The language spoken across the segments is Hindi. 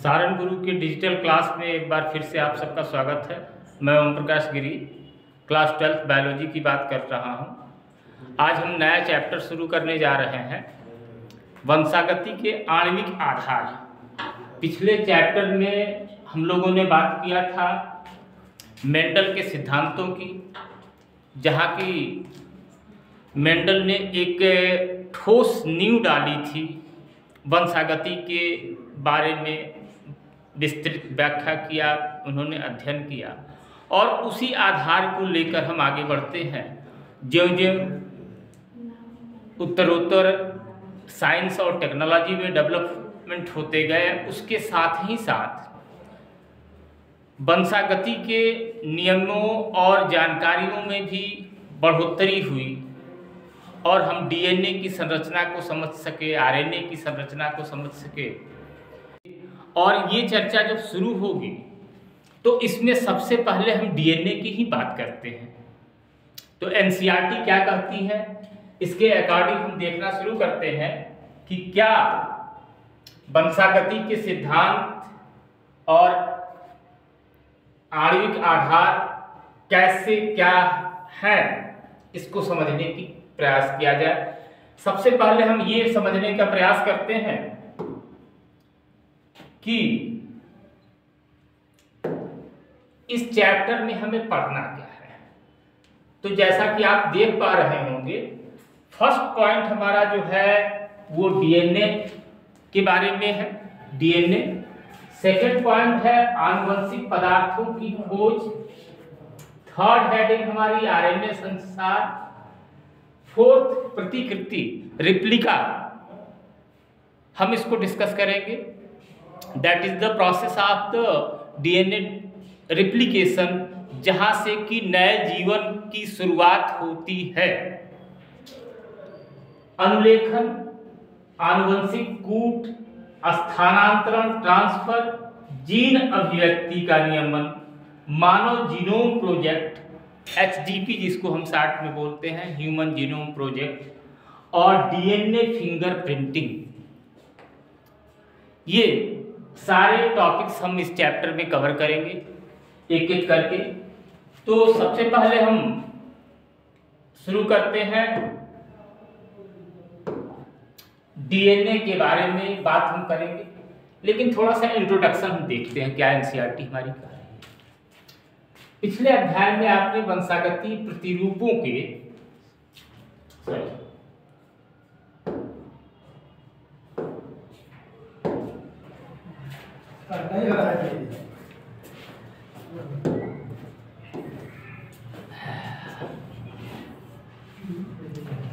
सारण गुरु के डिजिटल क्लास में एक बार फिर से आप सबका स्वागत है। मैं ओम प्रकाश गिरी क्लास 12 बायोलॉजी की बात कर रहा हूं। आज हम नया चैप्टर शुरू करने जा रहे हैं, वंशागति के आणविक आधार। पिछले चैप्टर में हम लोगों ने बात किया था मेंडल के सिद्धांतों की, जहां की मेंडल ने एक ठोस नींव डाली थी वंशागति के बारे में, विस्तृत व्याख्या किया, उन्होंने अध्ययन किया और उसी आधार को लेकर हम आगे बढ़ते हैं। ज्यों-ज्यों उत्तरोत्तर साइंस और टेक्नोलॉजी में डेवलपमेंट होते गए, उसके साथ ही साथ वंशागति के नियमों और जानकारियों में भी बढ़ोतरी हुई और हम डीएनए की संरचना को समझ सके, आरएनए की संरचना को समझ सके। और ये चर्चा जब शुरू होगी तो इसमें सबसे पहले हम डीएनए की ही बात करते हैं। तो एनसीईआरटी क्या कहती है, इसके अकॉर्डिंग हम देखना शुरू करते हैं कि क्या वंशागति के सिद्धांत और आणविक आधार कैसे क्या है, इसको समझने की प्रयास किया जाए। सबसे पहले हम ये समझने का प्रयास करते हैं कि इस चैप्टर में हमें पढ़ना क्या है। तो जैसा कि आप देख पा रहे होंगे, फर्स्ट पॉइंट हमारा जो है वो डीएनए के बारे में है, डीएनए। सेकंड पॉइंट है आनुवंशिक पदार्थों की खोज। थर्ड हेडिंग हमारी आरएनए संसार। फोर्थ प्रतिकृति, रिप्लिका, हम इसको डिस्कस करेंगे। That is the process of the DNA replication, जहां से कि नए जीवन की शुरुआत होती है। अनुलेखन, आनुवंशिक कूट, स्थानांतरण, ट्रांसफर, जीन अभिव्यक्ति का नियमन, मानव जीनोम प्रोजेक्ट HGP जिसको हम शॉर्ट में बोलते हैं, ह्यूमन जीनोम प्रोजेक्ट, और डीएनए फिंगरप्रिंटिंग। ये सारे टॉपिक्स हम इस चैप्टर में कवर करेंगे एक एक करके। तो सबसे पहले हम शुरू करते हैं डीएनए के बारे में बात हम करेंगे, लेकिन थोड़ा सा इंट्रोडक्शन हम देखते हैं क्या एनसीईआरटी हमारी कह रही है। पिछले अध्याय में आपने वंशागति प्रतिरूपों के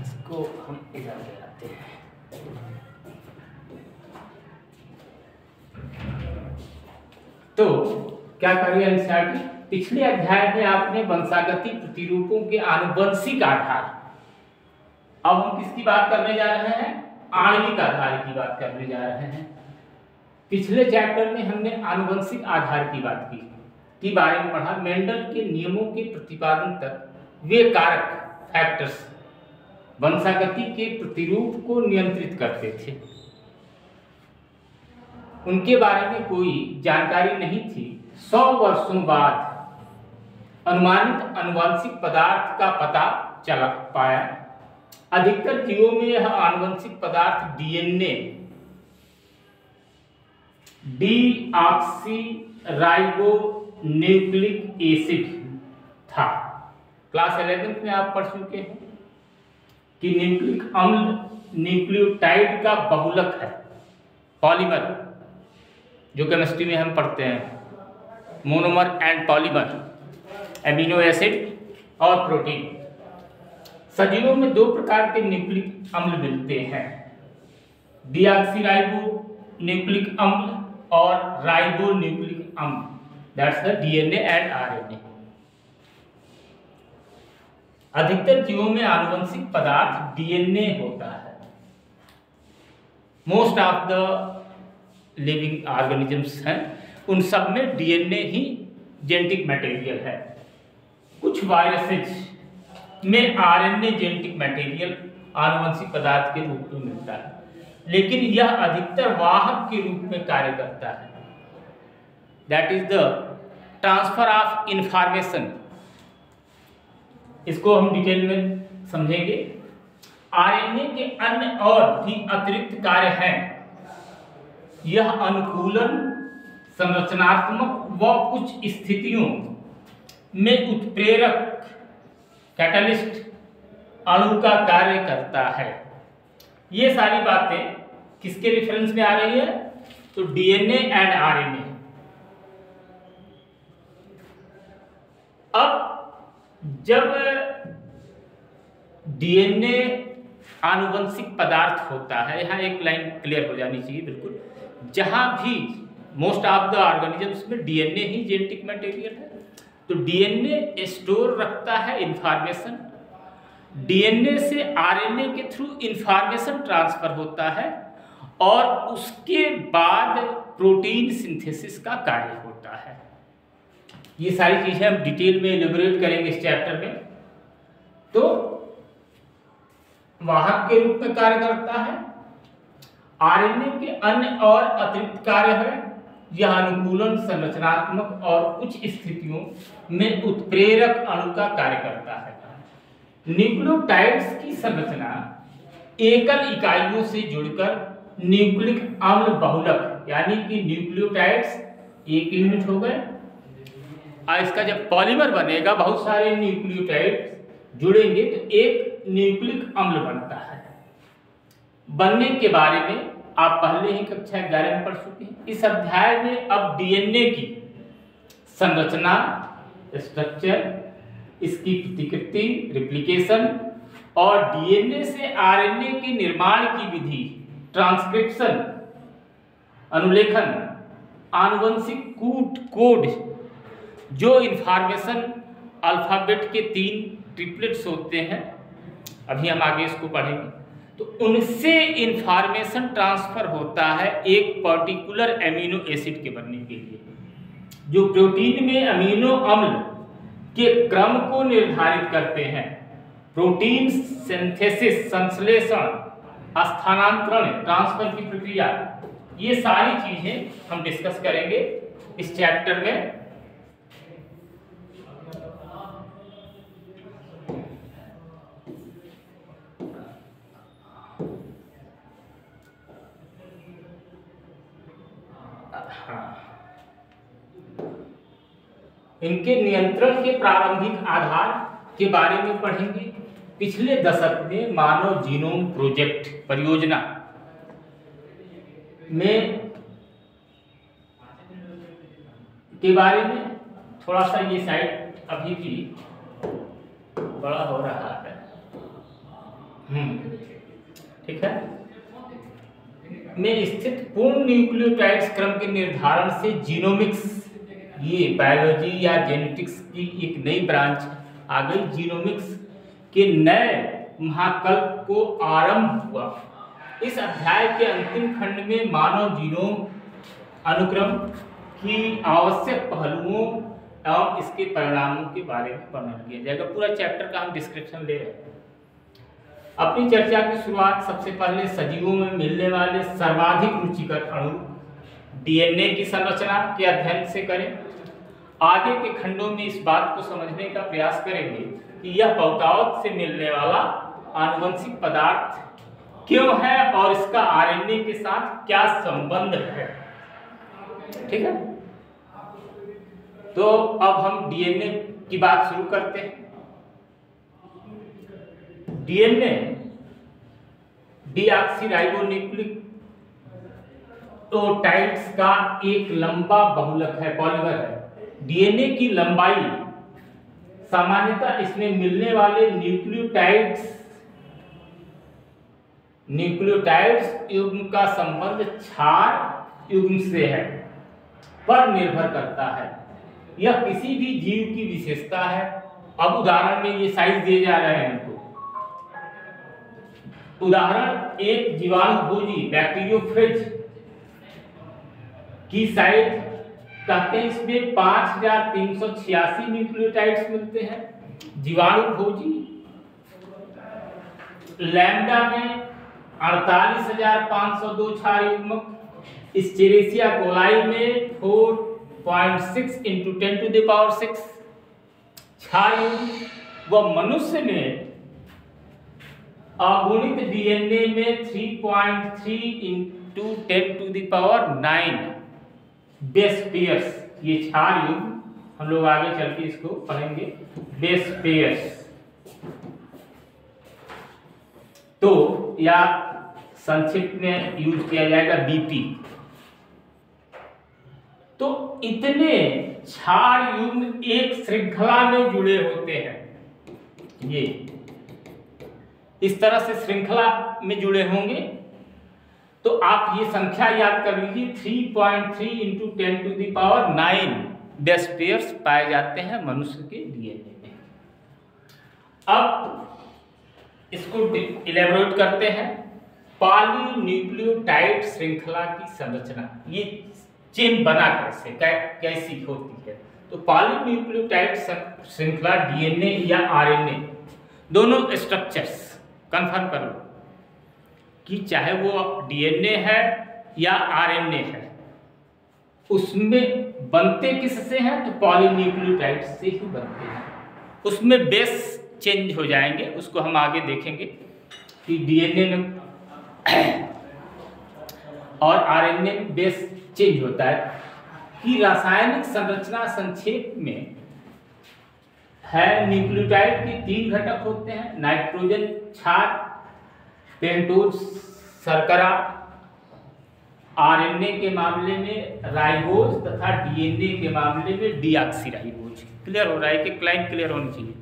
इसको हम इधर ले आते हैं। तो क्या करिए एनसीईआरटी, पिछले अध्याय में आपने वंशागति प्रतिरूपों के आनुवंशिक आधार, अब हम किसकी बात करने जा रहे हैं, आणविक आधार की बात करने जा रहे हैं। पिछले चैप्टर में हमने आनुवंशिक आधार की बात की के बारे में पढ़ा। मेंडल के नियमों के प्रतिपादन तक वे कारक फैक्टर्स वंशागति के प्रतिरूप को नियंत्रित करते थे। उनके बारे में कोई जानकारी नहीं थी। 100 वर्षों बाद अनुमानित आनुवंशिक पदार्थ का पता चल पाया। अधिकतर जीवों में यह आनुवंशिक पदार्थ DNA, deoxy ribo nucleic acid था। क्लास 11 में आप पढ़ चुके हैं कि न्यूक्लिक अम्ल न्यूक्लियोटाइड का बहुलक है, पॉलीमर, जो केमिस्ट्री में हम पढ़ते हैं, monomer and polymer, amino acid और प्रोटीन। सजीवों में 2 प्रकार के न्यूक्लिक अम्ल मिलते हैं, डीऑक्सीराइबो न्यूक्लिक अम्ल और राइबो न्यूक्लिक अम्ल। That's the DNA and RNA. अधिकतर जीवों में आनुवंशिक पदार्थ डीएनए होता है। Most of the living organisms हैं, उन सब में डीएनए ही जेनेटिक मटेरियल है। कुछ वायरसेज में आरएनए जेनेटिक मटेरियल आनुवंशिक पदार्थ के रूप में मिलता है, लेकिन यह अधिकतर वाहक के रूप में कार्य करता है। That is the transfer of information. इसको हम डिटेल में समझेंगे। आरएनए के अन्य और भी अतिरिक्त कार्य हैं। यह अनुकूलन, संरचनात्मक व कुछ स्थितियों में उत्प्रेरक कैटलिस्ट अणु का कार्य करता है। ये सारी बातें किसके रेफरेंस में आ रही है? तो डीएनए एंड आरएनए। अब जब डीएनए आनुवंशिक पदार्थ होता है, यहाँ एक लाइन क्लियर हो जानी चाहिए बिल्कुल, जहां भी मोस्ट ऑफ द ऑर्गेनिजम्स में डीएनए ही जेनेटिक मटेरियल है, तो डीएनए स्टोर रखता है इंफॉर्मेशन। डीएनए से आरएनए के थ्रू इंफॉर्मेशन ट्रांसफर होता है और उसके बाद प्रोटीन सिंथेसिस का कार्य होता है। ये सारी चीजें हम डिटेल में एलिबोरेट करेंगे इस चैप्टर में। तो वाहक के रूप में कार्य करता है। आरएनए के अन्य और अतिरिक्त कार्य है, यह अनुकूलन, संरचनात्मक और कुछ स्थितियों में उत्प्रेरक अणु का कार्य करता है। न्यूक्लियोटाइड्स की संरचना एकल इकाइयों से जुड़कर न्यूक्लिक अम्ल बहुलक, यानी कि न्यूक्लियोटाइड्स एक यूनिट हो गए, और इसका जब पॉलीमर बनेगा, बहुत सारे न्यूक्लियोटाइड्स जुड़ेंगे तो एक न्यूक्लिक अम्ल बनता है। बनने के बारे में आप पहले ही कक्षा 11 में पढ़ चुके हैं। इस अध्याय में अब डीएनए की संरचना, स्ट्रक्चर, इसकी प्रतिकृति, रेप्लिकेशन और डीएनए से आरएनए के निर्माण की विधि, ट्रांसक्रिप्शन, अनुलेखन, आनुवंशिक कोड, जो इंफॉर्मेशन अल्फाबेट के 3 ट्रिपलेट्स होते हैं, अभी हम आगे इसको पढ़ेंगे, तो उनसे इंफॉर्मेशन ट्रांसफर होता है एक पर्टिकुलर एमिनो एसिड के बनने के लिए, जो प्रोटीन में अमीनो अम्ल के क्रम को निर्धारित करते हैं। प्रोटीन सिंथेसिस, संश्लेषण, स्थानांतरण, ट्रांसफर की प्रक्रिया, ये सारी चीजें हम डिस्कस करेंगे इस चैप्टर में। इनके नियंत्रण के प्रारंभिक आधार के बारे में पढ़ेंगे। पिछले दशक में मानव जीनोम प्रोजेक्ट परियोजना में के बारे में थोड़ा सा, ये साइट अभी भी बड़ा हो रहा है, ठीक है, में स्थित पूर्ण न्यूक्लियोटाइड्स क्रम के निर्धारण से जीनोमिक्स, ये बायोलॉजी या जेनेटिक्स की एक नई ब्रांच आ गई, जीनोमिक्स के नए महाकल्प को आरंभ हुआ। इस अध्याय के अंतिम खंड में मानव जीनोम अनुक्रम की आवश्यक पहलुओं एवं इसके परिणामों के बारे में वर्णन किया जाएगा। पूरा चैप्टर का हम डिस्क्रिप्शन ले रहे हैं। अपनी चर्चा की शुरुआत सबसे पहले सजीवों में मिलने वाले सर्वाधिक रुचिकर अणु डीएनए की संरचना के अध्ययन से करें। आगे के खंडों में इस बात को समझने का प्रयास करेंगे कि यह बहुतायत से मिलने वाला आनुवंशिक पदार्थ क्यों है और इसका आरएनए के साथ क्या संबंध है। ठीक है, तो अब हम डीएनए की बात शुरू करते हैं। डीएनए डीऑक्सीराइबोन्यूक्लियोटाइड्स का एक लंबा बहुलक है, पॉलीमर है। डीएनए की लंबाई सामान्यतः इसमें मिलने वाले न्यूक्लियोटाइड्स युग्म का संबंध क्षार युग्म से है पर निर्भर करता है। यह किसी भी जीव की विशेषता है। अब उदाहरण में ये साइज दिए जा रहे हैं इनको। उदाहरण, एक जीवाणुभोजी बैक्टीरियोफेज की साइज कहते हैं, इसमें 5386 न्यूक्लियोटाइड्स मिलते हैं। जीवाणुभोजी लैम्डा में 48502 क्षार युग्मक, एस्चेरिचिया कोलाई में 0.6 × 10⁶ क्षार युग्म व मनुष्य में अगुणित डीएनए में 3.3 × 10⁹ बेस पेयर्स, ये क्षार युग्म हम लोग आगे चल के इसको पढ़ेंगे, बेस पेयर्स। तो या संक्षिप्त में यूज किया जाएगा बीपी। तो इतने क्षार युग्म एक श्रृंखला में जुड़े होते हैं, ये इस तरह से श्रृंखला में जुड़े होंगे। तो आप ये संख्या याद कर लीजिए, 3.3 × 10⁹ बेस पेयर्स पाए जाते हैं मनुष्य के डीएनए में। अब इसको इलेबोरेट करते हैं। पॉलीन्यूक्लियोटाइड श्रृंखला की संरचना, ये चेन बना कैसी होती है। तो पॉलीन्यूक्लियोटाइड श्रृंखला डीएनए या आरएनए दोनों स्ट्रक्चर्स कंफर्म कर लो कि चाहे वो डीएनए है या आरएनए है, उसमें बनते किससे हैं, तो पॉलीन्यूक्लियोटाइड से ही बनते हैं। उसमें बेस चेंज हो जाएंगे, उसको हम आगे देखेंगे कि डीएनए में और आरएनए में बेस चेंज होता है। कि रासायनिक संरचना संक्षेप में है, न्यूक्लियोटाइड के 3 घटक होते हैं, नाइट्रोजन क्षार, पेंटोज शर्करा, आरएनए के मामले में राइबोज तथा डीएनए के मामले में डीऑक्सीराइबोज। क्लियर हो रहा है कि क्लाइन क्लियर होनी चाहिए।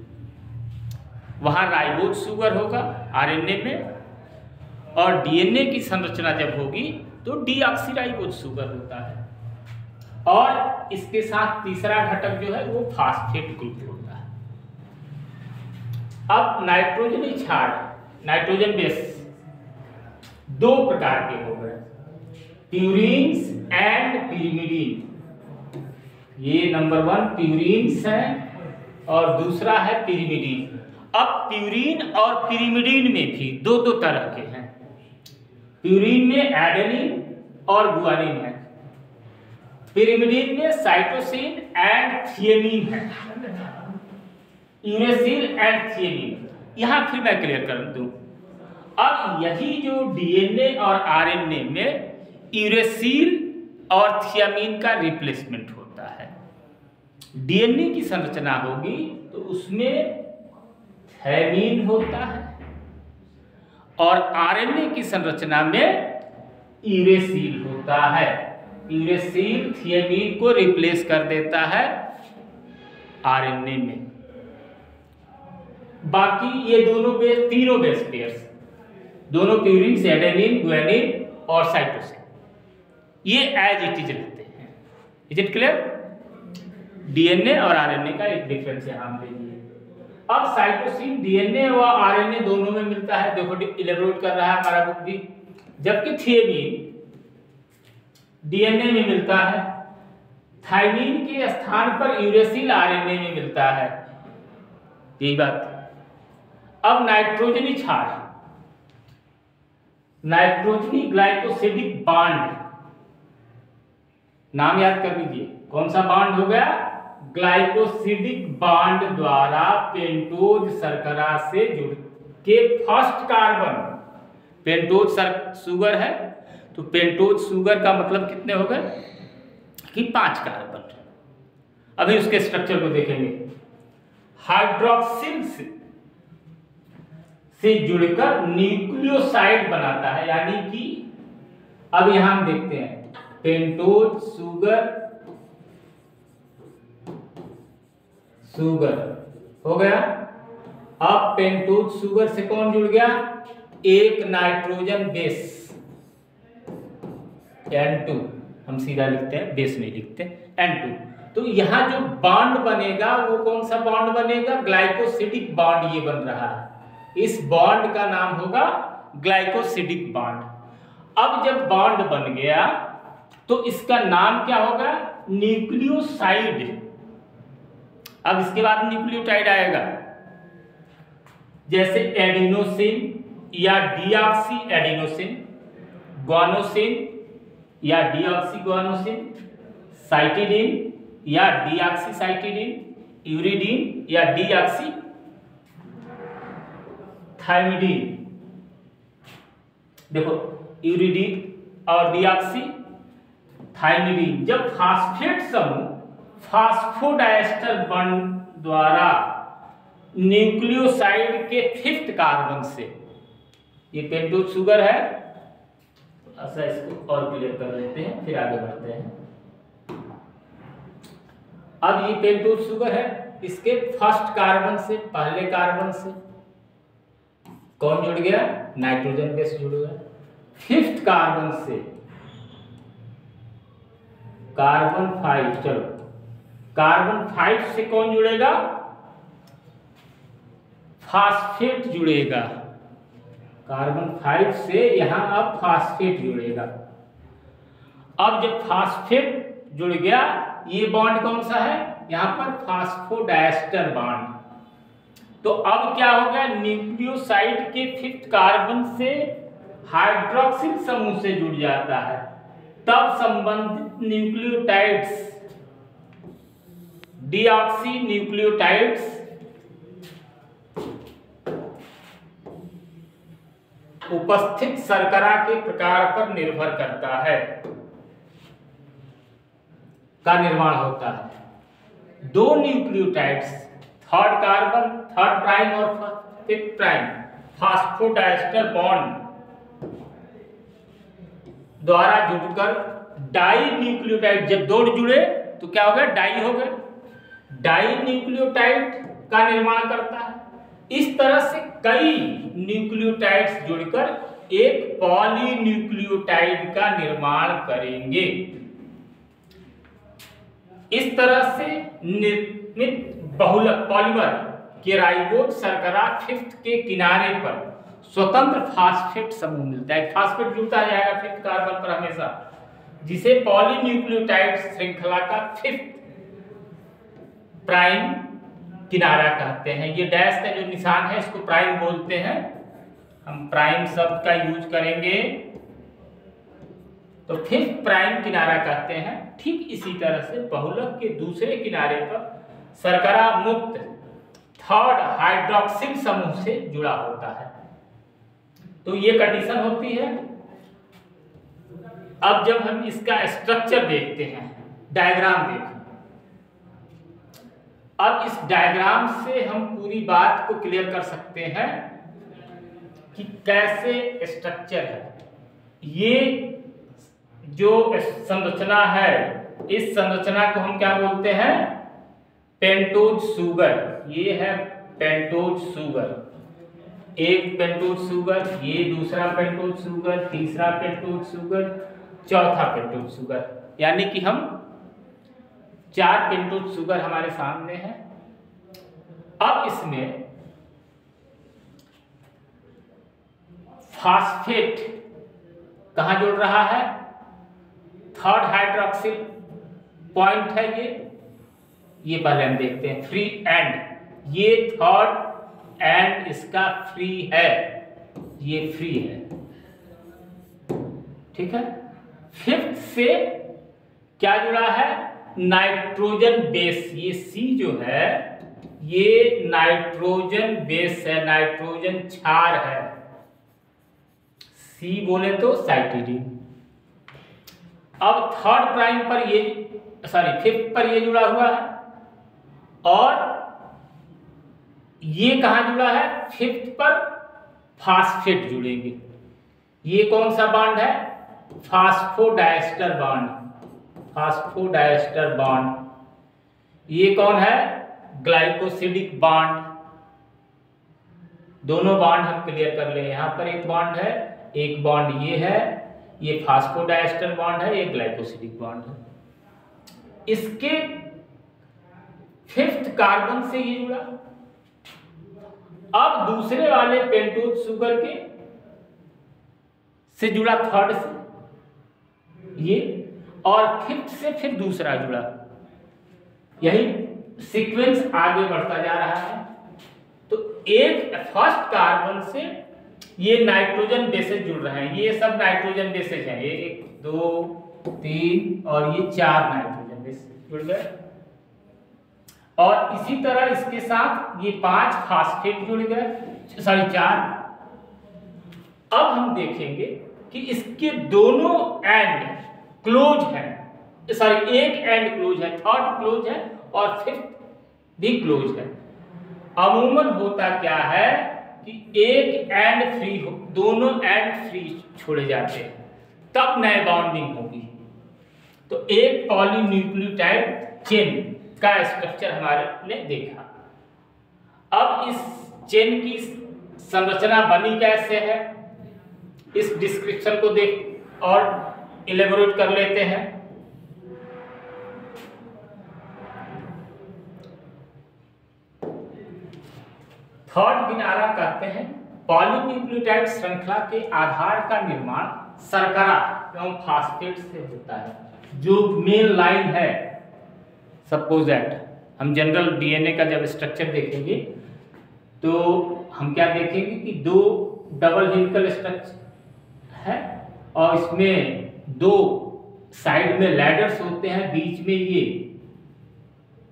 वहाँ राइबोज शुगर होगा आरएनए में, और डीएनए की संरचना जब होगी तो डीऑक्सीराइबोज शुगर होता है। और इसके साथ तीसरा घटक जो है वो फास्फेट ग्रुप होता है। अब नाइट्रोजनी क्षार, नाइट्रोजन बेस 2 प्रकार के हो गए, प्यूरिन्स एंड पिरिमिडीन। ये नंबर 1 प्यूरिन्स है और दूसरा है पिरिमिडीन। अब प्यूरिन और पिरिमिडीन में भी दो तरह के हैं। प्यूरिन में एडेनिन और गुआनिन है, पिरिमिडीन में साइटोसिन एंड थियामिन है, यूरेसिल एंड थियामिन। यहां फिर मैं क्लियर कर दूं, अब यही जो डीएनए और आरएनए में यूरेसिल और थियामिन का रिप्लेसमेंट होता है। डीएनए की संरचना होगी तो उसमें थायमीन होता है और आरएनए की संरचना में यूरेसिल होता है। यूरेसिल थियामीन को रिप्लेस कर देता है आरएनए में। बाकी ये दोनों तीनों बेस पेयर्स, दोनों प्यूरिन, एडेनिन, गुआनिन और साइटोसिन, ये एज इट इज रहते हैं। Is it clear? डीएनए और आरएनए का एक डिफरेंस यहां ले लीजिए। अब साइटोसिन डीएनए व आरएनए दोनों में मिलता है, देखो इलेबोरेट कर रहा है हमारा बुक भी। जबकि थियामीन डीएनए में मिलता है, थायमीन के स्थान पर यूरेसिल आरएनए में मिलता है, यही बात। अब नाइट्रोजनी क्षार, नाइट्रोजनी ग्लाइकोसिडिक बांड, नाम याद कर लीजिए, कौन सा बांड हो गया? ग्लाइकोसिडिक बांड द्वारा पेंटोज शर्करा से जुड़ के फर्स्ट कार्बन, पेंटोज शुगर है तो पेंटोज शुगर का मतलब कितने हो गए कि 5 कार्बन। अभी उसके स्ट्रक्चर को देखेंगे। हाइड्रोक्सिल से जुड़कर न्यूक्लियोसाइड बनाता है, यानी कि अब यहां हम देखते हैं पेंटोज शुगर हो गया। अब पेंटोज शुगर से कौन जुड़ गया? एक नाइट्रोजन बेस N2, हम सीधा लिखते हैं, बेस नहीं लिखते, N2। तो यहां जो बॉन्ड बनेगा वो कौन सा बॉन्ड बनेगा? ग्लाइकोसिडिक बॉन्ड ये बन रहा है। इस बॉन्ड का नाम होगा ग्लाइकोसिडिक बॉन्ड। अब जब बॉन्ड बन गया तो इसका नाम क्या होगा? न्यूक्लियोसाइड। अब इसके बाद न्यूक्लियोटाइड आएगा, जैसे एडिनोसिन या डीऑक्सी एडिनोसिन, ग्वानोसिन या डीऑक्सी ग्वानोसिन, साइटिडीन या डीऑक्सीसाइटिडीन, यूरिडीन या डीऑक्सीथाइमिडीन। देखो यूरिडीन और डीऑक्सीथाइमिडीन जब फास्फेट समूह फास्फोडाइस्टर बॉन्ड द्वारा न्यूक्लियोसाइड के 5th कार्बन से, ये पेंटोज शुगर है, ऐसा इसको और क्लियर कर लेते हैं फिर आगे बढ़ते हैं। अब ये पेंटोज शुगर है, इसके 1st कार्बन से, पहले कार्बन से कौन जुड़ गया? नाइट्रोजन बेस जुड़ गया। 5th कार्बन से कार्बन 5, चलो कार्बन 5 से कौन जुड़ेगा? फास्फेट जुड़ेगा। कार्बन 5 से यहां अब फास्फेट जुड़ेगा। अब जब फास्फेट जुड़ गया, ये बॉन्ड कौन सा है? यहां पर फास्फोडाइस्टर बॉन्ड। तो अब क्या हो गया? न्यूक्लियोसाइड के 5th कार्बन से हाइड्रोक्सिल समूह से जुड़ जाता है, तब संबंधित न्यूक्लियोटाइड्स, डीऑक्सी न्यूक्लियोटाइड्स उपस्थित शर्करा के प्रकार पर निर्भर करता है का निर्माण होता है। 2 nucleotides 3rd carbon, 3rd prime और 5th प्राइम फास्फोडाइस्टर बॉन्ड द्वारा जुड़कर डाई न्यूक्लियोटाइड, जब 2 जुड़े तो क्या हो गया? डाई हो गए। डाई न्यूक्लियोटाइड का निर्माण करता है। इस तरह से कई न्यूक्लियोटाइड्स जुड़कर एक पॉलीन्यूक्लियोटाइड का निर्माण करेंगे। इस तरह से निर्मित बहुलक पॉलीमर के राइबोज शर्करा 5th के किनारे पर स्वतंत्र फास्फेट समूह मिलता है। फास्फेट जुड़ता जाएगा 5th कार्बन पर हमेशा, जिसे पॉलीन्यूक्लियोटाइड श्रृंखला का 5th प्राइम किनारा कहते हैं। ये डैश का जो निशान है इसको प्राइम बोलते हैं। हम प्राइम शब्द का यूज करेंगे तो 5th प्राइम किनारा कहते हैं। ठीक इसी तरह से बहुलक के दूसरे किनारे पर शर्करा मुक्त 3rd हाइड्रोक्सिल समूह से जुड़ा होता है। तो ये कंडीशन होती है। अब जब हम इसका स्ट्रक्चर देखते हैं, डायग्राम देखें, अब इस डायग्राम से हम पूरी बात को क्लियर कर सकते हैं कि कैसे स्ट्रक्चर है। ये जो संरचना है, इस संरचना को हम क्या बोलते हैं? Pentose sugar. ये है पेंटोज शुगर। एक पेंटोज शुगर, ये दूसरा पेंटोज शुगर, तीसरा पेंटोज शुगर, चौथा पेंटोज शुगर, यानी कि हम 4 पेंटोज शुगर हमारे सामने है। अब इसमें फास्फेट कहां जुड़ रहा है? 3rd हाइड्रोक्सिल पॉइंट है ये पहले हम देखते हैं। फ्री एंड, ये 3rd एंड इसका फ्री है, ये फ्री है, ठीक है। 5th से क्या जुड़ा है? Nitrogen base. ये सी जो है ये नाइट्रोजन बेस है, नाइट्रोजन क्षार है। सी बोले तो साइटिडीन। अब 3rd प्राइम पर ये, 5th पर ये जुड़ा हुआ है, और ये कहां जुड़ा है? 5th पर फास्फेट जुड़ेंगे। ये कौन सा बॉन्ड है? Phosphodiester bond. Phosphodiester bond. ये कौन है? Glycosidic bond. दोनों बॉन्ड हम क्लियर कर ले। यहां पर एक बॉन्ड है, एक बॉन्ड ये है, ये फास्फोडाइस्टर बॉन्ड है, ये ग्लाइकोसिडिक बॉन्ड है। इसके 5th कार्बन से ये जुड़ा। अब दूसरे वाले पेंटोज शुगर के से जुड़ा 3rd से ये, और 5th से फिर दूसरा जुड़ा। यही सीक्वेंस आगे बढ़ता जा रहा है। तो एक 1st कार्बन से ये नाइट्रोजन बेसेस जुड़ रहे हैं। ये सब नाइट्रोजन बेसेस हैं, 1 2 3 और ये 4 नाइट्रोजन बेस। जुड़ गए, और इसी तरह इसके साथ ये 5 फास्फेट जुड़ गए, 4। अब हम देखेंगे कि इसके दोनों एंड क्लोज है, एक एंड क्लोज है, थर्ड क्लोज है और फिफ्थ भी क्लोज है। अमूमन होता क्या है कि एक एंड फ्री हो, दोनों एंड फ्री छोड़े जाते हैं, तब नए बॉन्डिंग होगी। तो एक पॉलीन्यूक्लियोटाइड चेन का स्ट्रक्चर हमारे ने देखा। अब इस चेन की संरचना बनी कैसे है, इस डिस्क्रिप्शन को देख और इलेबोरेट कर लेते हैं। थर्ड किनारा कहते हैं पॉलीन्यूक्लियोटाइड श्रृंखला के आधार का निर्माण शर्करा एवं फास्फेट से होता है। जो मेन लाइन है, सपोज दैट हम जनरल डीएनए का जब स्ट्रक्चर देखेंगे तो हम क्या देखेंगे कि 2 डबल हेलिकल स्ट्रक्चर है और इसमें 2 साइड में लैडर्स होते हैं, बीच में ये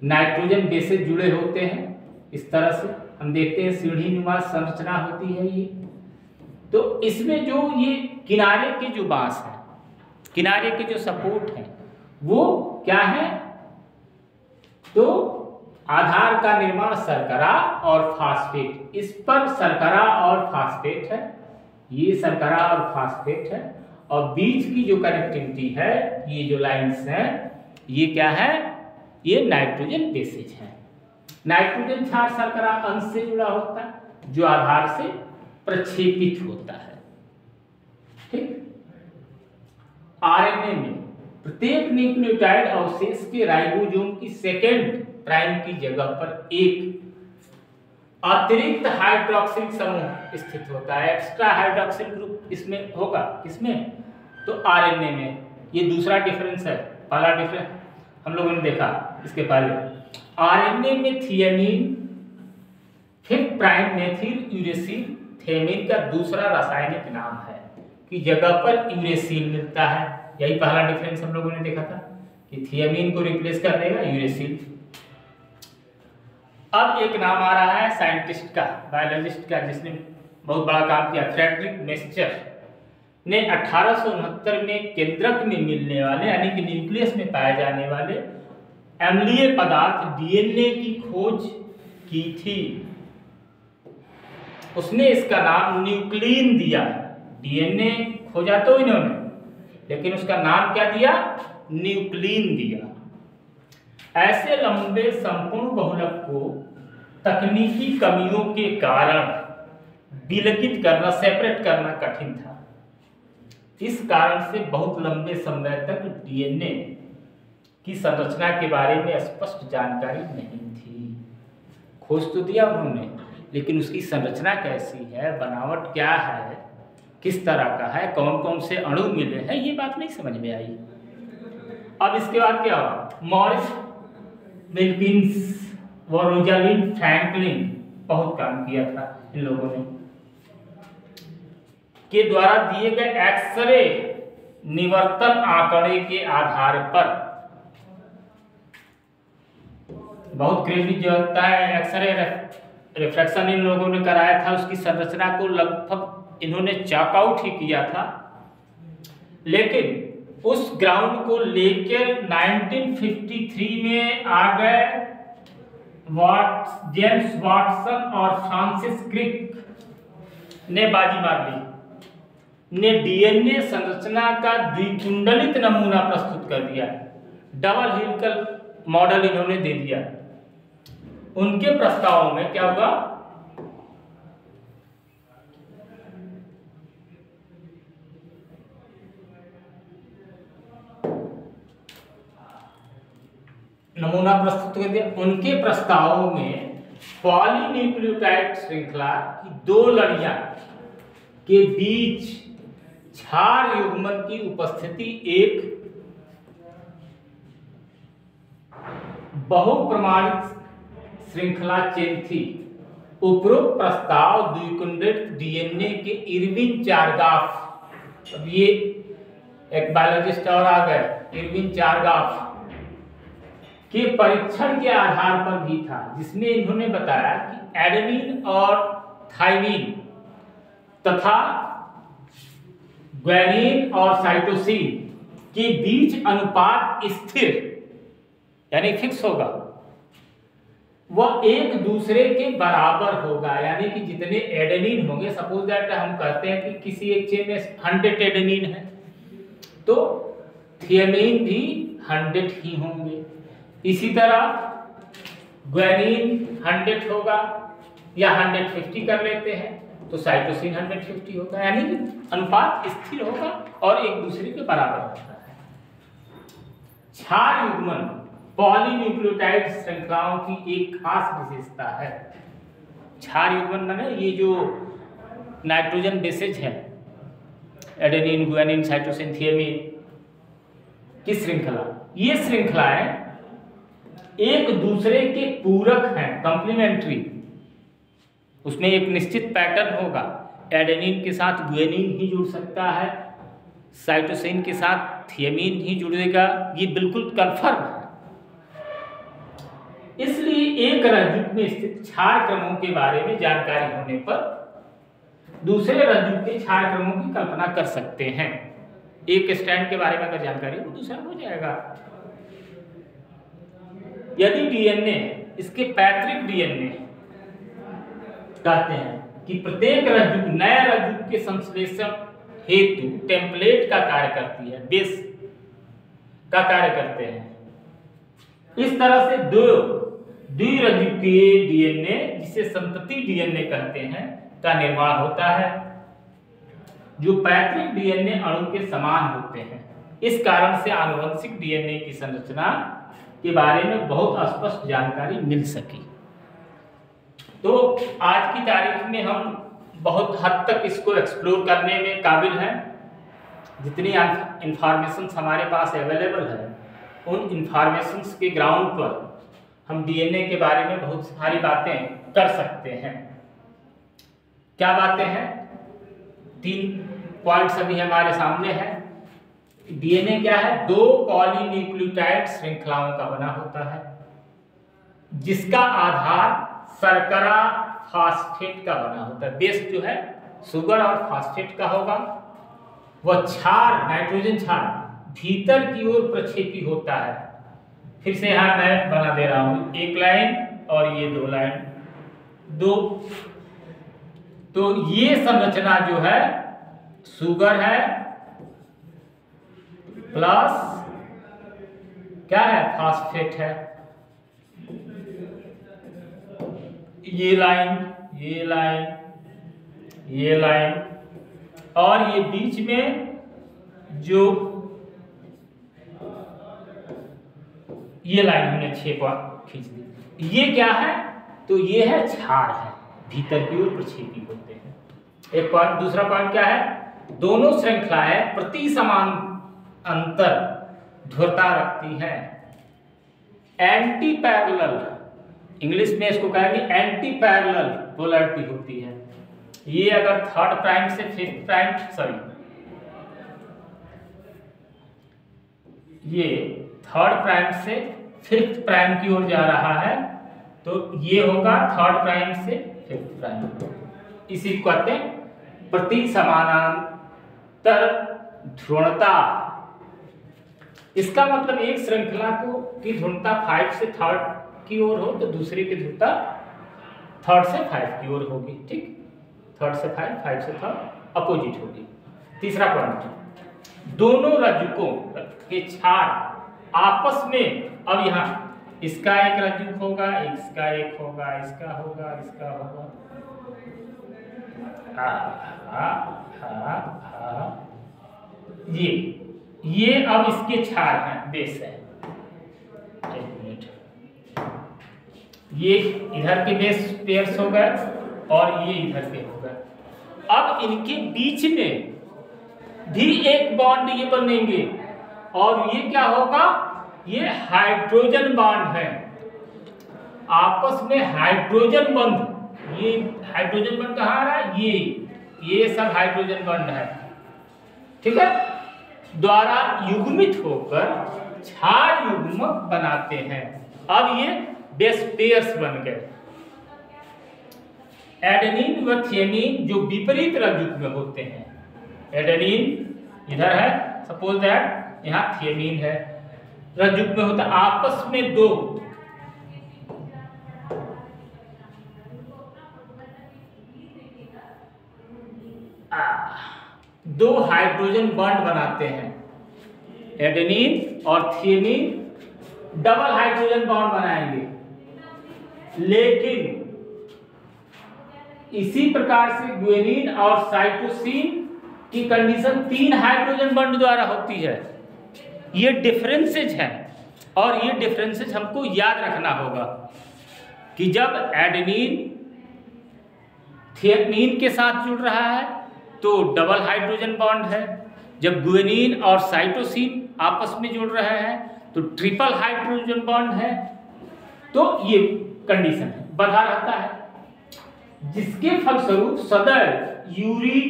नाइट्रोजन बेसेस जुड़े होते हैं। इस तरह से हम देखते हैं सीढ़ी नुमा संरचना होती है ये। तो इसमें जो ये किनारे के जो बांस है, किनारे के जो सपोर्ट है, वो क्या है, तो आधार का निर्माण शर्करा और फास्फेट, इस पर शर्करा और फास्फेट है, ये शर्करा और फास्फेट है, और बीच की जो कनेक्टिविटी है, ये जो लाइंस हैं, ये क्या है, ये नाइट्रोजन बेसेज है। नाइट्रोजन क्षार शर्करा अंश से जुड़ा होता है जो आधार से प्रक्षेपित होता है। ठीक। आरएनए में प्रत्येक न्यूक्लियोटाइड अवशेष के राइबोसोम की सेकेंड प्राइम की जगह पर एक अतिरिक्त हाइड्रोक्सिल समूह स्थित होता है, एक्स्ट्रा हाइड्रोक्सिल ग्रुप इसमें होगा। किसमें, तो आरएनए में। ये दूसरा डिफरेंस है। पहला डिफरेंस हम लोगों ने देखा इसके पहले, आरएनए में थियामीन 5 प्राइम मेथिल यूरेसिल थेमिन का दूसरा रासायनिक नाम है कि जगह पर यूरेसिल मिलता है। यही पहला डिफरेंस हम लोगों ने देखा था कि थियामीन को रिप्लेस कर देगा यूरेसिल। अब एक नाम आ रहा है साइंटिस्ट का, बायोलॉजिस्ट का, जिसने बहुत बड़ा काम किया, फ्रेडरिक मेस्चर ने 1869 में केंद्रक में मिलने वाले यानी कि न्यूक्लियस में पाए जाने वाले अम्लीय पदार्थ डीएनए की खोज की थी। उसने इसका नाम न्यूक्लिन दिया। डीएनए खोजा तो इन्होंने, लेकिन उसका नाम क्या दिया, न्यूक्लिन दिया। ऐसे लंबे संपूर्ण बहुलक को तकनीकी कमियों के कारण विलगित करना, सेपरेट करना कठिन था। इस कारण से बहुत लंबे समय तक डीएनए की संरचना के बारे में स्पष्ट जानकारी नहीं थी। खोज तो दिया उन्होंने, लेकिन उसकी संरचना कैसी है, बनावट क्या है, किस तरह का है, कौन कौन से अणु मिले हैं, ये बात नहीं समझ में आई। अब इसके बाद क्या हुआ, मॉरिस विल्किंस व रोजालिंड फ्रैंकलिन बहुत काम किया था इन लोगों ने, के द्वारा दिए गए एक्सरे निवर्तन आंकड़े के आधार पर, बहुत क्रेजी जो होता है एक्सरे रिफ्रैक्शन इन लोगों ने कराया था, उसकी संरचना को लगभग इन्होंने चॉकआउट ही किया था। लेकिन उस ग्राउंड को लेकर 1953 में आ गए जेम्स वाटसन और फ्रांसिस क्रिक ने बाजी मार ली, ने डीएनए संरचना का द्विकुंडलित नमूना प्रस्तुत कर दिया, डबल हेलिकल मॉडल इन्होंने दे दिया। उनके प्रस्तावों में क्या हुआ, नमूना प्रस्तुत कर दिया। उनके प्रस्तावों में पॉलीन्यूक्लियोटाइड श्रृंखला की 2 लड़ियां के बीच क्षार युग्मन की उपस्थिति एक बहुप्रमाणित श्रृंखला चेन थी। उपरोक्त प्रस्ताव द्विकुंडित डीएनए के इरविन चारगाफ, अब ये एक बायोलॉजिस्ट और आ गए, इरविन चारगाफ, के परीक्षण के आधार पर भी था, जिसमें इन्होंने बताया कि एडेनिन और थाइमिन तथा ग्वानिन और साइटोसिन के बीच अनुपात स्थिर यानी फिक्स होगा, वह एक दूसरे के बराबर होगा। यानी कि जितने एडेनिन होंगे, सपोज दैट हम कहते हैं कि किसी एक चेन में 100 एडेनिन है, तो थियामिन भी 100 ही होंगे। इसी तरह ग्वानिन 100 होगा या 150 कर लेते हैं तो साइटोसिन 150 होगा। यानी कि अनुपात स्थिर होगा और एक दूसरे के बराबर होता है। क्षार युग्मन पॉलीन्यूक्लियोटाइड श्रृंखलाओं की एक खास विशेषता है। क्षार युग्मन माने ये जो नाइट्रोजन बेसेज है, एडेनिन, गुआनिन, साइटोसिन, थियामिन की श्रृंखला, ये श्रृंखलाएं एक दूसरे के पूरक हैं, कंप्लीमेंट्री। उसमें एक निश्चित पैटर्न होगा। एडेनिन के साथ गुआनिन ही जुड़ सकता है, साइटोसिन के साथ थियामिन ही जुड़ेगा, ये बिल्कुल कन्फर्म है। इसलिए एक रज्जु में स्थित क्षार क्रमों के बारे में जानकारी होने पर दूसरे रज्जु के क्षार क्रमों की कल्पना कर सकते हैं। एक स्टैंड के बारे में अगर जानकारी हो, दूसरा हो जाएगा। यदि डीएनए, इसके पैतृक डीएनए कहते हैं कि प्रत्येक रज्जु नए रज्जु के संश्लेषण हेतु टेम्पलेट का कार्य करती है, बेस का कार्य करते हैं। इस तरह से द्विरज्जुकीय डीएनए, जिसे संतति डीएनए कहते हैं, का निर्माण होता है, जो पैतृक डीएनए अणु के समान होते हैं। इस कारण से आनुवंशिक डीएनए की संरचना के बारे में बहुत स्पष्ट जानकारी मिल सकी। तो आज की तारीख में हम बहुत हद तक इसको एक्सप्लोर करने में काबिल हैं। जितनी इंफॉर्मेशन हमारे पास अवेलेबल है, उन इंफॉर्मेशंस के ग्राउंड पर हम डीएनए के बारे में बहुत सारी बातें कर सकते हैं। क्या बातें हैं? 3 पॉइंट्स अभी हमारे सामने हैं। डीएनए क्या है? 2 पॉलीन्यूक्लियोटाइड श्रृंखलाओं का बना होता है, जिसका आधार शर्करा फास्फेट का बना होता है। बेस जो है शुगर और फास्फेट का होगा। वह क्षार, नाइट्रोजन क्षार भीतर की ओर प्रक्षेपी होता है। फिर से यहां मैं बना दे रहा हूं, 1 लाइन और ये 2 लाइन, 2। तो ये संरचना जो है, शुगर है प्लस क्या है, फास्फेट है। ये लाइन, ये लाइन, ये लाइन, और ये बीच में जो ये लाइन हमने 6 खींच दी, ये क्या है? तो ये है क्षार है, भीतर की ओर प्रक्षेपी होते हैं। एक पॉइंट। दूसरा पॉइंट क्या है? दोनों श्रृंखलाएं प्रति समान अंतर ध्रुवता रखती हैं। एंटी पैरेलल, इंग्लिश में इसको कहेंगे एंटी पैरेलल पोलैरिटी होती है। ये अगर 3rd प्राइम से 5th प्राइम, ये 3rd प्राइम से 5th प्राइम की ओर जा रहा है, तो ये होगा 3rd प्राइम से 5th प्राइम। इसी को कहते हैं प्रति समानांतर ध्रुवता। इसका मतलब एक श्रृंखला को की ध्रुवता 5 से 3rd की ओर हो, तो दूसरी की ध्रुवता 3rd से 5 की ओर होगी। ठीक, 3rd से 5, 5 से 3rd अपोजिट होगी। तीसरा पॉइंट, दोनों रज्जुकों के क्षार आपस में, अब यहाँ इसका एक रज्जु होगा, इसका एक होगा, इसका होगा, इसका होगा, ये अब इसके क्षार हैं, बेस है। एक मिनट, ये इधर के बेस पेयर्स हो गए और ये इधर के हो गए। अब इनके बीच में भी एक बॉन्ड ये बनेंगे, और ये क्या होगा? ये हाइड्रोजन बॉन्ड है, आपस में हाइड्रोजन बंध। ये हाइड्रोजन बंध कहाँ आ रहा है? ये सब हाइड्रोजन बंध है, ठीक है, द्वारा युग्मित होकर क्षार युग्मक बनाते हैं। अब ये बेस पेयर्स बन गए। एडेनिन व थियामिन जो विपरीत रज्जुक में होते हैं, एडेनिन इधर है, सपोज दैट यहाँ थियामिन है, रज्जुक में होता आपस में दो हाइड्रोजन बॉन्ड बनाते हैं। एडेनिन और थियामिन डबल हाइड्रोजन बॉन्ड बनाएंगे, लेकिन इसी प्रकार से ग्वानिन और साइटोसिन की कंडीशन 3 हाइड्रोजन बॉन्ड द्वारा होती है। ये डिफरेंसेज हैं और ये डिफरेंसेज हमको याद रखना होगा कि जब एडेनिन थियामिन के साथ जुड़ रहा है तो डबल हाइड्रोजन बॉन्ड है, जब ग्वानिन और साइटोसिन आपस में जुड़ रहे हैं तो ट्रिपल हाइड्रोजन बॉन्ड है। तो ये कंडीशन है, बधा रहता है, जिसके फलस्वरूप सदैव यूरिन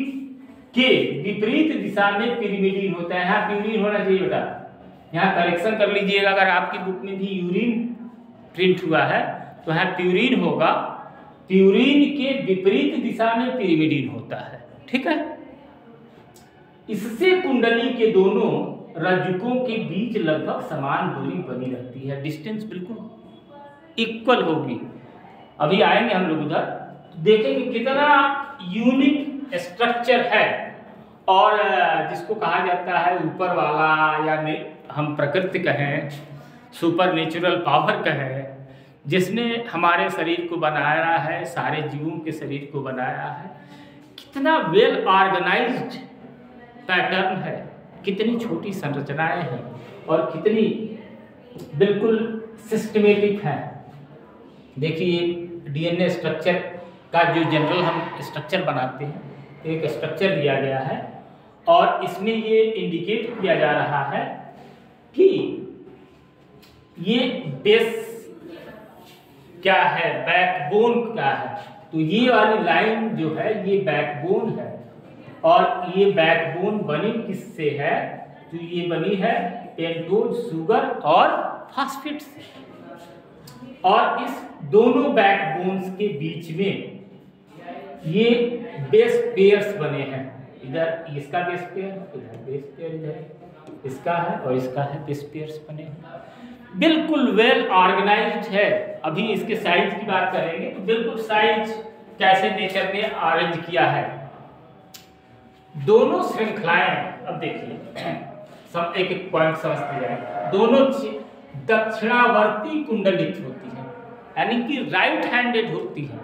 के विपरीत दिशा में पिरिमिडीन होता है। यहाँ प्यूरिन होना चाहिए बेटा, यहाँ करेक्शन कर लीजिएगा, अगर आपकी बुक में भी यूरिन प्रिंट हुआ है तो यहाँ प्यूरिन होगा, प्यूरिन के विपरीत दिशा में पिरिमिडीन होता है। ठीक है, इससे कुंडली के दोनों रज्जुकों के बीच लगभग समान दूरी बनी रहती है, डिस्टेंस बिल्कुल इक्वल होगी। अभी आएंगे हम लोग उधर, देखेंगे कितना यूनिक स्ट्रक्चर है, और जिसको कहा जाता है ऊपर वाला या हम प्रकृति कहें, सुपर नेचुरल पावर कहें, जिसने हमारे शरीर को बनाया है, सारे जीवों के शरीर को बनाया है, कितना वेल ऑर्गेनाइज्ड पैटर्न है, कितनी छोटी संरचनाएं हैं और कितनी बिल्कुल सिस्टमेटिक है। देखिए डीएनए स्ट्रक्चर का जो जनरल हम स्ट्रक्चर बनाते हैं, एक स्ट्रक्चर दिया गया है और इसमें ये इंडिकेट किया जा रहा है कि ये बेस क्या है, बैकबोन क्या है। तो ये वाली लाइन जो है ये बैकबोन है, और ये बैकबोन बनी किससे है, तो ये बनी है पेंटोज शुगर और फास्फेट से, और इस दोनों बैकबोन्स के बीच में ये बेस पेयर्स बने हैं। इधर इसका बेस पेयर, इधर बेस पेयर, इधर इसका है और इसका है, बेस पेयर्स बने हैं, बिल्कुल वेल ऑर्गेनाइज्ड है। अभी इसके साइज की बात करेंगे तो बिल्कुल साइज कैसे नेचर ने अरेंज किया है। दोनों श्रृंखलाएं, अब देखिए सब एक एक पॉइंट समझते जाए, दोनों दक्षिणावर्ती कुंडलित होती है, यानी कि राइट हैंडेड होती है,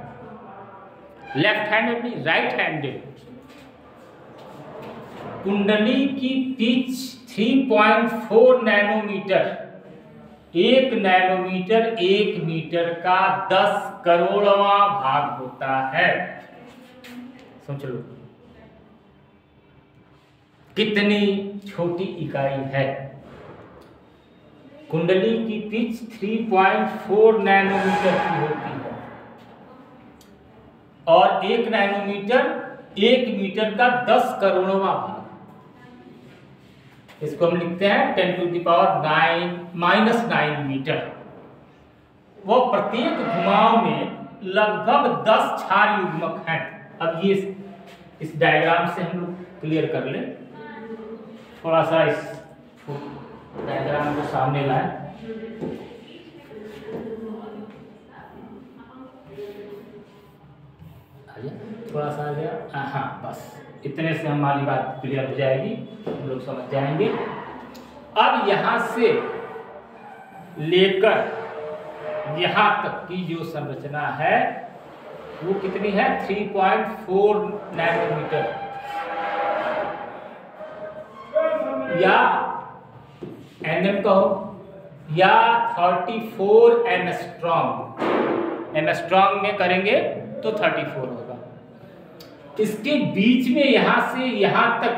लेफ्ट हैंडेड नहीं, राइट हैंडेड। कुंडली की पिच 3.4 नैनोमीटर, 1 नैनोमीटर 1 मीटर का 10 करोड़वां भाग होता है। सोच लो कितनी छोटी इकाई है। कुंडली की पिच 3.4 नैनोमीटर की होती है और 1 नैनोमीटर 1 मीटर का 10 करोड़वां भाग, इसको हम लिखते हैं 10⁻⁹ मीटर। वो प्रत्येक घुमाव में लगभग 10 क्षार युग्मक हैं। अब ये इस डायग्राम से हम लोग क्लियर कर ले, थोड़ा सा इस डायग्राम को सामने लाए। थोड़ा सा आ गया, हाँ बस इतने से हमारी बात क्लियर हो जाएगी, हम लोग समझ जाएंगे। अब यहाँ से लेकर यहाँ तक की जो संरचना है वो कितनी है, 3.4 नैनोमीटर, या एनएम कहो या 34 एंगस्ट्रॉम। एंगस्ट्रॉम में करेंगे तो 34 होगा। इसके बीच में यहाँ से यहाँ तक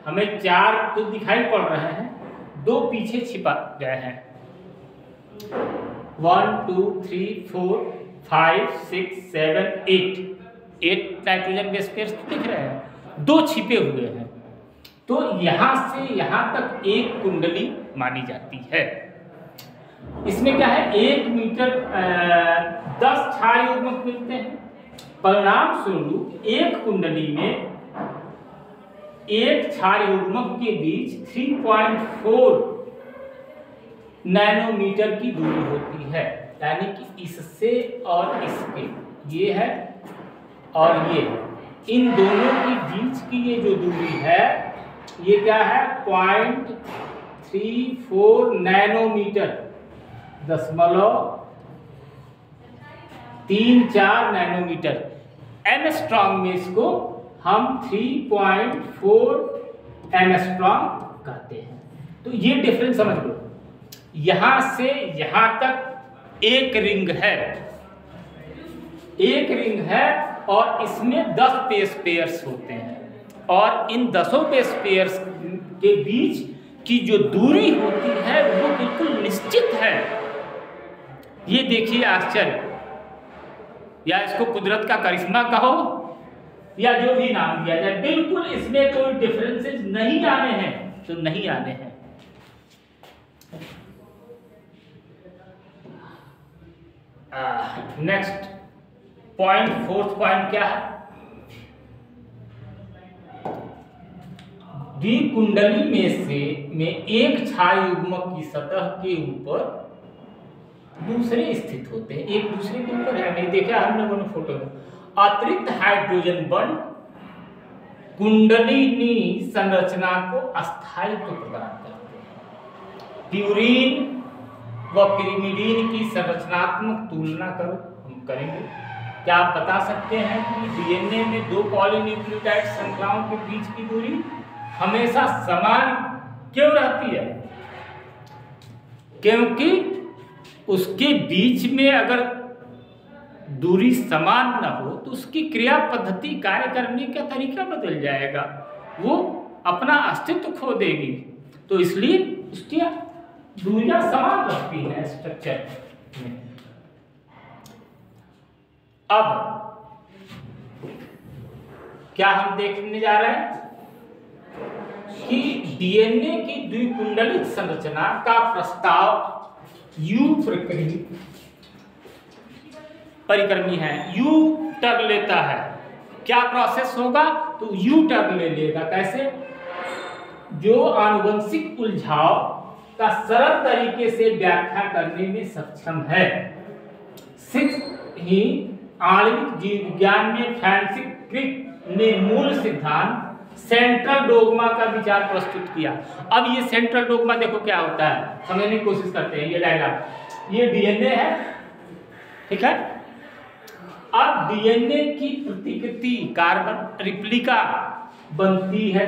हमें 4 तो दिखाई पड़ रहे हैं, 2 पीछे छिपा गए हैं। 1 2 3 4 5 6 7 8 नाइट्रोजन बेस पेयर्स दिख रहे हैं, 2 छिपे हुए हैं। तो यहाँ से यहाँ तक एक कुंडली मानी जाती है। इसमें क्या है, 1 मीटर 10 क्षार युग्मक मिलते हैं। परिणाम स्वरूप एक कुंडली में एक क्षार युग्मक के बीच 3.4 नैनोमीटर की दूरी होती है। यानी कि इससे और इसके, ये है और ये, इन दोनों के बीच की ये जो दूरी है ये क्या है, 0.34 नैनोमीटर, 0.34 नैनोमीटर। एंगस्ट्रॉम में इसको हम 3.4 एंगस्ट्रॉम कहते हैं। तो ये डिफरेंस समझ लो, यहां से यहां तक एक रिंग है, एक रिंग है और इसमें 10 बेस पेयर्स होते हैं और इन 10 बेस पेयर्स के बीच की जो दूरी होती है वो बिल्कुल निश्चित है। ये देखिए आश्चर्य, या इसको कुदरत का करिश्मा कहो या जो भी नाम दिया जाए, बिल्कुल इसमें कोई डिफरेंसेस नहीं आने हैं, तो नहीं आने हैं। नेक्स्ट पॉइंट, 4th पॉइंट क्या है, द्विकुंडली में एक क्षार युग्मक की सतह के ऊपर दूसरे स्थित होते हैं, एक दूसरे के ऊपर है, नहीं देखा हम लोगों ने फोटो में। अतिरिक्त हाइड्रोजन बॉन्ड कुंडलिनी संरचना को अस्थायित्व प्रदान करते हैं। प्यूरीन व पिरिमिडीन की संरचनात्मक तुलना करो, हम करेंगे। क्या आप बता सकते हैं कि डीएनए में 2 पॉलीन्यूक्लियोटाइड श्रृंखलाओं के बीच की दूरी हमेशा समान क्यों रहती है? क्योंकि उसके बीच में अगर दूरी समान न हो तो उसकी क्रिया पद्धति, कार्य करने का तरीका बदल जाएगा, वो अपना अस्तित्व खो देगी। तो इसलिए उसकी दूरियां समान रहती हैं स्ट्रक्चर में। अब क्या हम देखने जा रहे हैं कि डीएनए की द्विकुंडलित संरचना का प्रस्ताव यू परिक्रमी है, यू टर्न लेता है। क्या प्रोसेस होगा, तो यू टर्न ले लेगा। कैसे? जो आनुवंशिक उलझाव का सरल तरीके से व्याख्या करने में सक्षम है। 6 ही आणविक जीव विज्ञान में फ्रांसिस क्रिक ने मूल सिद्धांत सेंट्रल डोग्मा का विचार प्रस्तुत किया। अब ये सेंट्रल डोग्मा देखो क्या होता है, समझने की कोशिश करते हैं। ये डायग्राम, ये डीएनए है, ठीक है। अब डीएनए की प्रतिकृति कार्बन रिप्लिका बनती है,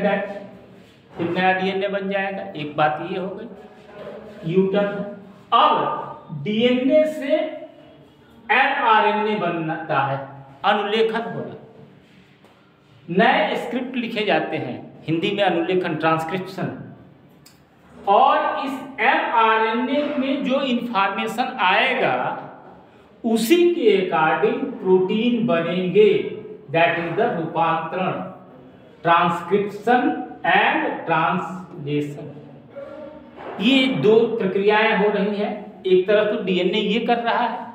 फिर नया डीएनए बन जाएगा। एक बात ये हो गई यूटर्न। अब डीएनए से एमआरएनए बनता है, अनुलेखन होगा, नए स्क्रिप्ट लिखे जाते हैं, हिंदी में अनुलेखन, ट्रांसक्रिप्शन। और इस एमआरएनए में जो इंफॉर्मेशन आएगा उसी के अकॉर्डिंग प्रोटीन बनेंगे। दैट इज द रूपांतरण, ट्रांसक्रिप्शन एंड ट्रांसलेशन। ये 2 प्रक्रियाएं हो रही हैं। एक तरफ तो डीएनए ये कर रहा है,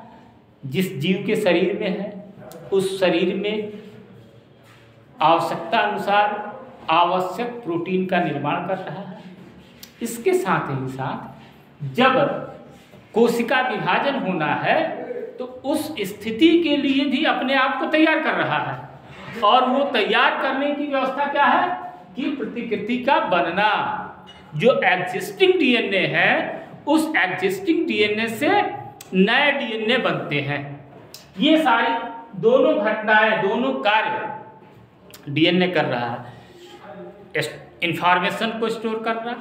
जिस जीव के शरीर में है उस शरीर में आवश्यकता अनुसार आवश्यक प्रोटीन का निर्माण कर रहा है। इसके साथ ही साथ जब कोशिका विभाजन होना है तो उस स्थिति के लिए भी अपने आप को तैयार कर रहा है। और वो तैयार करने की व्यवस्था क्या है कि प्रतिकृति का बनना। जो एग्जिस्टिंग डीएनए है उस एग्जिस्टिंग डीएनए से नए डीएनए बनते हैं। ये सारी दोनों घटनाएं, दोनों कार्य डीएनए कर रहा है। इंफॉर्मेशन को स्टोर कर रहा है,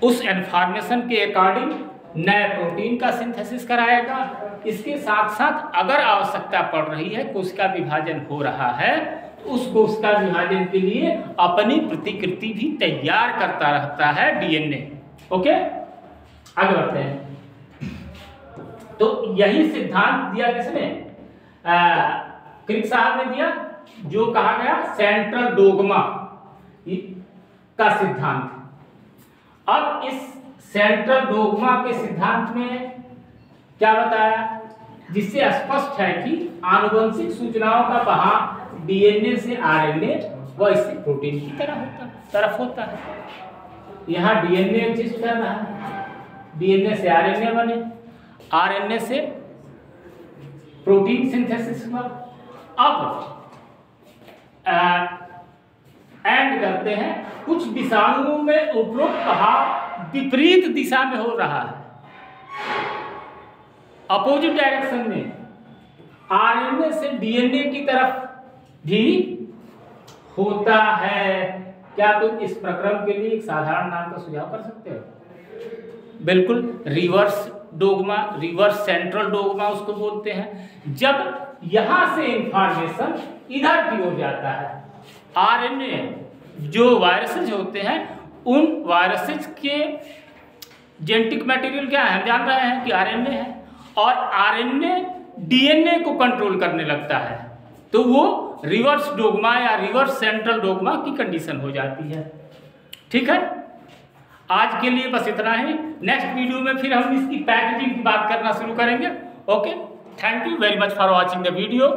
उस इंफॉर्मेशन के अकॉर्डिंग नए प्रोटीन का सिंथेसिस कराएगा। इसके साथ साथ अगर आवश्यकता पड़ रही है, कोशिका विभाजन हो रहा है, तो उस कोशिका विभाजन के लिए अपनी प्रतिकृति भी तैयार करता रहता है डीएनए। ओके, आगे बढ़ते हैं। तो यही सिद्धांत दिया किसने? क्रिक साहब ने दिया, जो कहा गया सेंट्रल डोग्मा का सिद्धांत। अब इस सेंट्रल डोग्मा के सिद्धांत में क्या बताया, जिससे स्पष्ट है कि आनुवंशिक सूचनाओं का बहाव डीएनए से आरएनए व इससे प्रोटीन की तरफ होता है। यहाँ डीएनए एग्जिस्ट कर रहा है, डीएनए से आरएनए बने, आरएनए से प्रोटीन सिंथेसिस हुआ। अब एंड करते हैं, कुछ विषाणुओं में उपरोक्त बहाव विपरीत दिशा में हो रहा है, अपोजिट डायरेक्शन में, आरएनए से डीएनए की तरफ भी होता है। क्या तुम इस प्रक्रम के लिए एक साधारण नाम का सुझाव कर सकते हो? बिल्कुल, reverse dogma, reverse central dogma उसको बोलते हैं। जब यहां से इंफॉर्मेशन इधर की ओर जाता है, आरएनए जो वायरसेज होते हैं, उन वायरसेज के जेनेटिक मटेरियल क्या है, हम जान रहे हैं कि आरएनए है, और आरएनए डीएनए को कंट्रोल करने लगता है, तो वो रिवर्स डोग्मा या रिवर्स सेंट्रल डोग्मा की कंडीशन हो जाती है। ठीक है, आज के लिए बस इतना ही। नेक्स्ट वीडियो में फिर हम इसकी पैकेजिंग की बात करना शुरू करेंगे। Okay, thank you very much for watching the video.